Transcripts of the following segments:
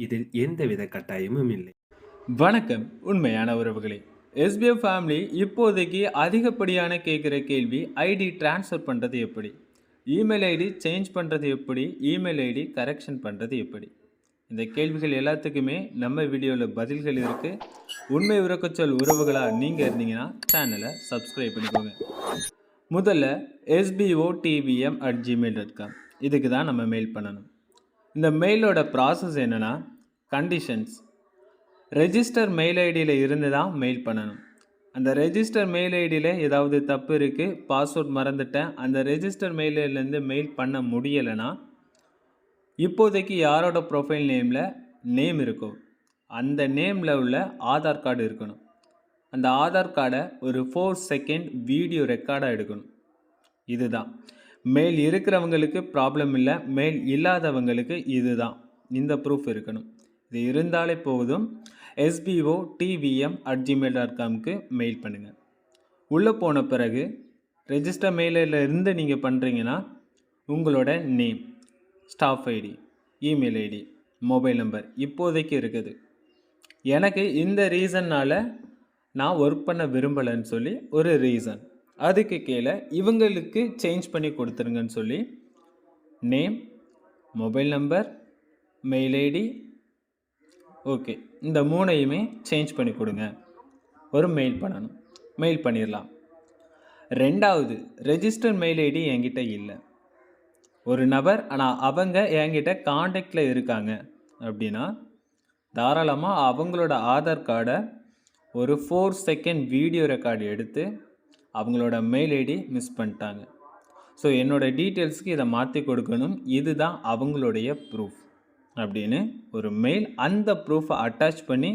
இதில் எந்தவித கட்டாயமும் இல்லை. வணக்கம் உண்மையான உறவுகளே. எஸ்பிஎஃப் ஃபேமிலி இப்போதைக்கு அதிகப்படியான கேட்குற கேள்வி ஐடி ட்ரான்ஸ்ஃபர் பண்ணுறது எப்படி, இமெயில் ஐடி சேஞ்ச் பண்ணுறது எப்படி, இமெயில் ஐடி கரெக்ஷன் பண்ணுறது எப்படி. இந்த கேள்விகள் எல்லாத்துக்குமே நம்ம வீடியோவில் பதில்கள் இருக்குது. உண்மை உறக்கச்சொல் உறவுகளாக நீங்கள் இருந்தீங்கன்னா சேனலை சப்ஸ்கிரைப் பண்ணிக்கோங்க. முதல்ல sbotvm@gmail.com இதுக்கு தான் நம்ம மெயில் பண்ணணும். இந்த மெயிலோட ப்ராசஸ் என்னென்னா, கண்டிஷன்ஸ் ரெஜிஸ்டர் மெயில் ஐடியில் இருந்து தான் மெயில் பண்ணணும். அந்த ரெஜிஸ்டர் மெயில் ஐடியில் ஏதாவது தப்பு இருக்குது, பாஸ்வேர்ட் மறந்துட்டேன், அந்த ரெஜிஸ்டர் மெயில் ஐடியிலேருந்து மெயில் பண்ண முடியலைன்னா, இப்போதைக்கு யாரோட ப்ரொஃபைல் நேம் இருக்கோ அந்த நேமில் உள்ள ஆதார் கார்டு இருக்கணும். அந்த ஆதார் கார்டை ஒரு 4 செகண்ட் வீடியோ ரெக்கார்டாக எடுக்கணும். இதுதான் மெயில் இருக்கிறவங்களுக்கு ப்ராப்ளம் இல்லை, மெயில் இல்லாதவங்களுக்கு இதுதான், இந்த ப்ரூஃப் இருக்கணும். இது இருந்தாலே போதும். sbotvm@gmail.comக்கு மெயில் பண்ணுங்கள். உள்ளே போன பிறகு ரெஜிஸ்டர் மெயிலில் இருந்து நீங்கள் பண்ணுறீங்கன்னா உங்களோட name, staff ID, email ID, mobile number இப்போதைக்கு இருக்குது. எனக்கு இந்த ரீசன்னால் நான் ஒர்க் பண்ண விரும்பலைன்னு சொல்லி ஒரு ரீசன், அதுக்கு கீழே இவங்களுக்கு சேஞ்ச் பண்ணி கொடுத்துருங்கன்னு சொல்லி name, mobile number, mail ID, okay இந்த மூணையுமே சேஞ்ச் பண்ணி கொடுங்க. ஒரு மெயில் பண்ணணும், மெயில் பண்ணிடலாம். ரெண்டாவது, ரெஜிஸ்டர் மெயில் ஐடி என்கிட்ட இல்லை, ஒரு நபர் ஆனால் அவங்க என்கிட்ட காண்டாக்டில் இருக்காங்க அப்படின்னா தாராளமாக அவங்களோட ஆதார் கார்டை ஒரு 4 செகண்ட் வீடியோ ரெக்கார்டு எடுத்து அவங்களோட மெயில் ஐடி மிஸ் பண்ணிட்டாங்க, ஸோ என்னோடய டீட்டெயில்ஸுக்கு இதை மாற்றி கொடுக்கணும், இதுதான் அவங்களுடைய ப்ரூஃப் அப்படின்னு ஒரு மெயில், அந்த ப்ரூஃபை அட்டாச் பண்ணி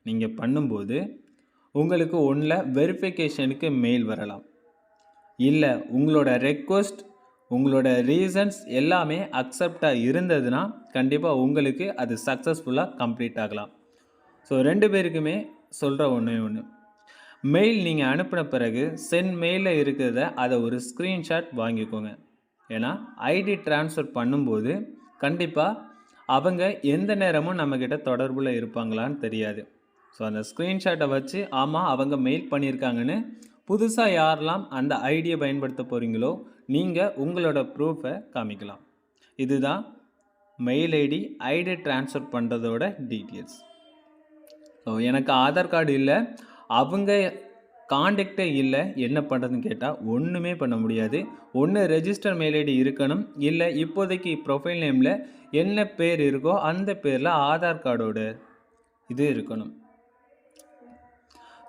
நீங்கள் பண்ணும்போது உங்களுக்கு ஒன்றில் வெரிஃபிகேஷனுக்கு மெயில் வரலாம், இல்லை உங்களோட ரெக்வஸ்ட், உங்களோட ரீசன்ஸ் எல்லாமே அக்செப்டாக இருந்ததுன்னா கண்டிப்பாக உங்களுக்கு அது சக்ஸஸ்ஃபுல்லாக கம்ப்ளீட் ஆகலாம். ஸோ 2 பேருக்குமே சொல்கிற ஒன்று, மெயில் நீங்கள் அனுப்பின பிறகு சென்ட் மெயிலில் இருக்கிறத அதை ஒரு ஸ்க்ரீன்ஷாட் வாங்கிக்கோங்க. ஏன்னா ஐடி ட்ரான்ஸ்ஃபர் பண்ணும்போது கண்டிப்பாக அவங்க எந்த நேரமும் நம்மக்கிட்ட தொடர்பில் இருப்பாங்களான்னு தெரியாது. ஸோ அந்த ஸ்க்ரீன்ஷாட்டை வச்சு ஆமாம் அவங்க மெயில் பண்ணியிருக்காங்கன்னு புதுசாக யாரெல்லாம் அந்த ஐடியை பயன்படுத்த போகிறீங்களோ நீங்கள் உங்களோட ப்ரூஃபை காமிக்கலாம். இதுதான் மெயில் ஐடி ட்ரான்ஸ்ஃபர் பண்ணுறதோட டீட்டெயில்ஸ். ஸோ எனக்கு ஆதார் கார்டு இல்லை, அவங்க காண்டாக்டே இல்லை, என்ன பண்ணுறதுன்னு கேட்டால் ஒன்றுமே பண்ண முடியாது. ஒன்று ரெஜிஸ்டர் மெயில் ஐடி இருக்கணும், இல்லை இப்போதைக்கு ப்ரொஃபைல் நேமில் என்ன பேர் இருக்கோ அந்த பேரில் ஆதார் கார்டோட இது இருக்கணும்.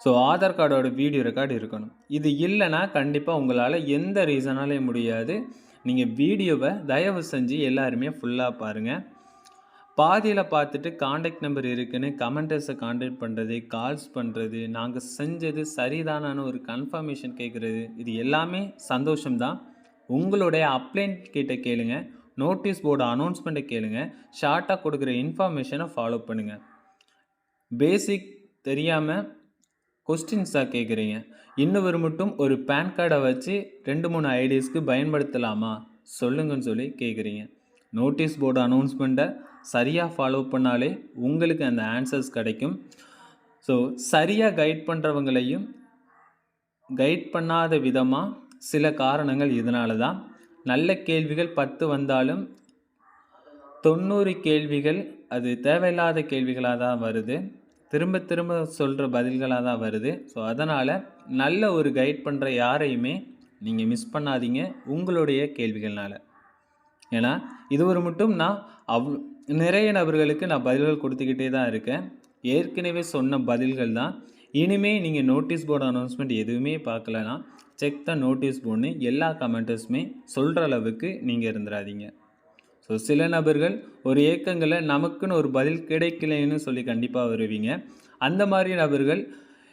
ஸோ ஆதார் கார்டோட வீடியோ ரெக்கார்டு இருக்கணும். இது இல்லைன்னா கண்டிப்பாக உங்களால் எந்த ரீசனாலையும் முடியாது. நீங்கள் வீடியோவை தயவு செஞ்சு எல்லாருமே ஃபுல்லாக பாருங்கள். பாதியில் பார்த்துட்டு காண்டாக்ட் நம்பர் இருக்குன்னு கமெண்டர்ஸை காண்டாக்ட் பண்ணுறது, கால்ஸ் பண்ணுறது, நாங்கள் செஞ்சது சரிதானான்னு ஒரு கன்ஃபர்மேஷன் கேட்குறது, இது எல்லாமே சந்தோஷம்தான். உங்களுடைய அப்ளைண்ட் கிட்ட கேளுங்க, நோட்டீஸ் போர்டு அனௌன்ஸ்மெண்ட்டை கேளுங்க, ஷார்ட்டாக கொடுக்குற இன்ஃபர்மேஷனை ஃபாலோ பண்ணுங்கள். பேசிக் தெரியாமல் கொஸ்டின்ஸாக கேட்குறீங்க, இன்னொரு மட்டும் ஒரு பேன் கார்டை வச்சு 2-3 ஐடிஸ்க்கு பயன்படுத்தலாமா சொல்லுங்கன்னு சொல்லி கேட்குறீங்க. நோட்டீஸ் போர்டு அனௌன்ஸ்மெண்ட்டை சரியாக ஃபாலோ பண்ணாலே உங்களுக்கு அந்த ஆன்சர்ஸ் கிடைக்கும். ஸோ சரியாக கைட் பண்ணுறவங்களையும் கைட் பண்ணாத விதமாக சில காரணங்கள் இதனால தான். நல்ல கேள்விகள் 10 வந்தாலும் 90 கேள்விகள் அது தேவையில்லாத கேள்விகளாக தான் வருது, திரும்ப திரும்ப சொல்கிற பதில்களாக தான் வருது. ஸோ அதனால் நல்ல ஒரு கைட் பண்ணுற யாரையுமே நீங்கள் மிஸ் பண்ணாதீங்க உங்களுடைய கேள்விகள்னால். ஏன்னா இது ஒரு மட்டும் நான் நிறைய நபர்களுக்கு நான் பதில்கள் கொடுத்துக்கிட்டே தான் இருக்கேன். ஏற்கனவே சொன்ன பதில்கள் தான். இனிமேல் நீங்கள் நோட்டீஸ் போர்டு அனௌன்ஸ்மெண்ட் எதுவுமே பார்க்கலன்னா செக் த நோட்டீஸ் போர்டுன்னு எல்லா கமெண்ட்டர்ஸுமே சொல்கிற அளவுக்கு நீங்கள் இருந்துடாதீங்க. ஸோ சில நபர்கள் ஒரு ஏக்கங்களில் நமக்குன்னு ஒரு பதில் கிடைக்கலன்னு சொல்லி கண்டிப்பாக வருவீங்க. அந்த மாதிரி நபர்கள்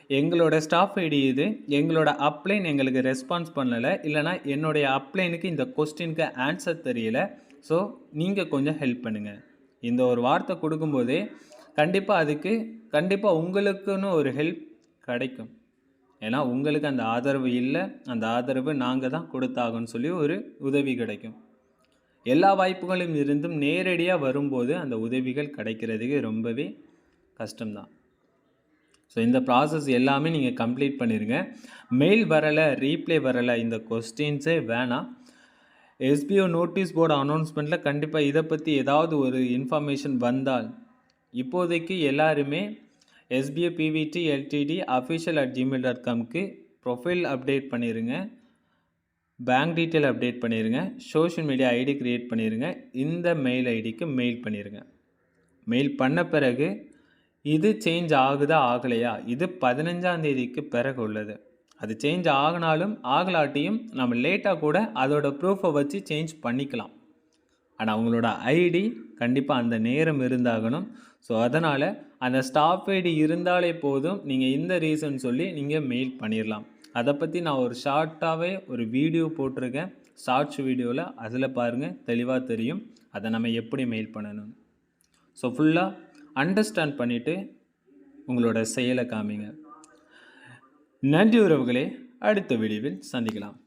எங்களோட ஸ்டாஃப் ஐடி இது, எங்களோட அப்ளைன் எங்களுக்கு ரெஸ்பான்ஸ் பண்ணலை, இல்லைனா என்னுடைய அப்ளைனுக்கு இந்த கொஸ்டினுக்கு ஆன்சர் தெரியலை, ஸோ நீங்கள் கொஞ்சம் ஹெல்ப் பண்ணுங்கள். இந்த ஒரு வார்த்தை கொடுக்கும்போதே கண்டிப்பாக உங்களுக்குன்னு ஒரு ஹெல்ப் கிடைக்கும். ஏன்னா உங்களுக்கு அந்த ஆதரவு இல்லை, அந்த ஆதரவு நாங்கள் தான் கொடுத்தாகன்னு சொல்லி ஒரு உதவி கிடைக்கும். எல்லா வாய்ப்புகளும் இருந்தும் நேரடியாக வரும்போது அந்த உதவிகள் கிடைக்கிறதுக்கு ரொம்பவே கஷ்டம்தான். ஸோ இந்த ப்ராசஸ் எல்லாமே நீங்கள் கம்ப்ளீட் பண்ணிடுங்க. மெயில் வரலை, ரீப்ளே வரலை, இந்த கொஸ்டின்ஸே வேணாம். எஸ்பிஓ நோட்டீஸ் போர்டு அனௌன்ஸ்மெண்ட்டில் கண்டிப்பாக இதை பற்றி ஏதாவது ஒரு இன்ஃபர்மேஷன் வந்தால் இப்போதைக்கு எல்லாருமே எஸ்பிஓ பிவிடி எல்டிடி official@gmail.comக்கு ப்ரொஃபைல் அப்டேட் பண்ணிடுங்க, பேங்க் டீட்டெயில் அப்டேட் பண்ணிடுங்க, சோஷியல் மீடியா ஐடி க்ரியேட் பண்ணிடுங்க, இந்த மெயில் ஐடிக்கு மெயில் பண்ணிடுங்க. மெயில் பண்ண பிறகு இது சேஞ்ச் ஆகுதா ஆகலையா, இது 15ஆம் தேதிக்கு பிறகு உள்ளது. அது சேஞ்ச் ஆகினாலும் ஆகலாட்டியும் நம்ம லேட்டாக கூட அதோட ப்ரூஃபை வச்சு சேஞ்ச் பண்ணிக்கலாம். ஆனால் உங்களோட ஐடி கண்டிப்பாக அந்த நேரம் இருந்தாகணும். ஸோ அதனால் அந்த ஸ்டாஃப் ஐடி இருந்தாலே போதும், நீங்கள் இந்த ரீசன் சொல்லி நீங்கள் மெயில் பண்ணிடலாம். அதை பற்றி நான் ஒரு ஷார்ட்டாகவே ஒரு வீடியோ போட்டிருக்கேன், ஷார்ட்ஸ் வீடியோவில், அதில் பாருங்கள், தெளிவாக தெரியும் அதை நம்ம எப்படி மெயில் பண்ணணும். ஸோ ஃபுல்லாக அண்டர்ஸ்டாண்ட் பண்ணிவிட்டு உங்களோட செயலை காமிங்க. நன்றி உறவுகளே, அடுத்த வீடியோவில் சந்திக்கலாம்.